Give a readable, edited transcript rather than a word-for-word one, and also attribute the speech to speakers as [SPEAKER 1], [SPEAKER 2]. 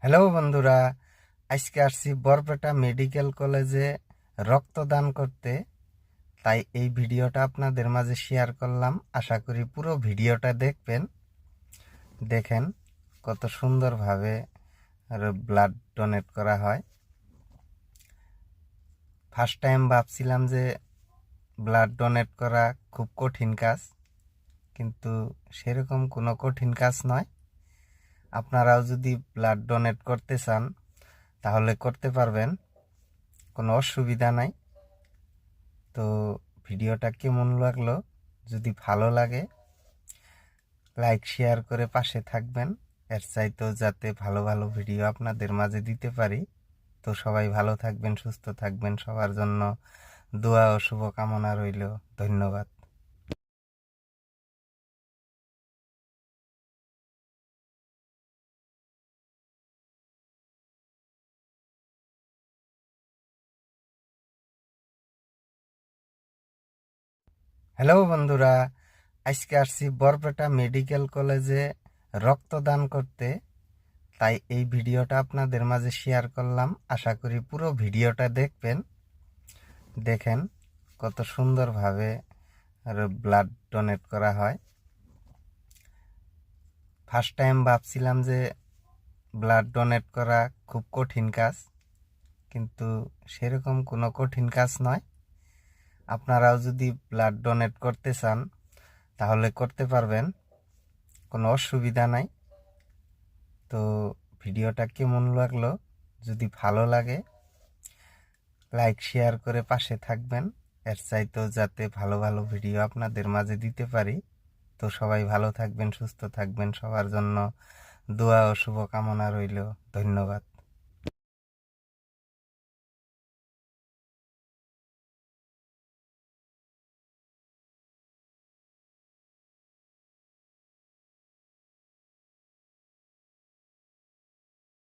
[SPEAKER 1] Hello বন্ধুরা, আজকে আসছি বরপেটা মেডিকেল কলেজে রক্তদান করতে। তাই এই ভিডিওটা আপনাদের মাঝে শেয়ার করলাম। আশা করি পুরো ভিডিওটা দেখবেন। দেখেন কত সুন্দরভাবে ব্লাড ডোনেট করা হয়। ফার্স্ট টাইম ভাবছিলাম যে ব্লাড ডোনেট করা খুব কঠিন কাজ, কিন্তু সেরকম কোনো কঠিন কাজ নয়। আপনারাও যদি ব্লাড ডোনেট করতে চান তাহলে করতে পারবেন, কোনো অসুবিধা নাই। তো ভিডিওটা কেমন লাগলো, যদি ভালো লাগে লাইক শেয়ার করে পাশে থাকবেন। এর চাইতেও যাতে ভালো ভালো ভিডিও আপনাদের মাঝে দিতে পারি। তো সবাই ভালো থাকবেন, সুস্থ থাকবেন, সবার জন্য দোয়া ও শুভকামনা রইল। ধন্যবাদ। হ্যালো বন্ধুরা, আজকে আসছি বরপেটা মেডিকেল কলেজে রক্তদান করতে। তাই এই ভিডিওটা আপনাদের মাঝে শেয়ার করলাম। আশা করি পুরো ভিডিওটা দেখবেন। দেখেন কত সুন্দরভাবে ব্লাড ডোনেট করা হয়। ফার্স্ট টাইম ভাবছিলাম যে ব্লাড ডোনেট করা খুব কঠিন কাজ, কিন্তু সেরকম কোনো কঠিন কাজ নয়। আপনারাও যদি ব্লাড ডোনেট করতে চান তাহলে করতে পারবেন, কোনো অসুবিধা নাই। তো ভিডিওটা কেমন লাগলো, যদি ভালো লাগে লাইক শেয়ার করে পাশে থাকবেন। এর চাইতেও যাতে ভালো ভালো ভিডিও আপনাদের মাঝে দিতে পারি। তো সবাই ভালো থাকবেন, সুস্থ থাকবেন, সবার জন্য দোয়া ও শুভকামনা রইল। ধন্যবাদ।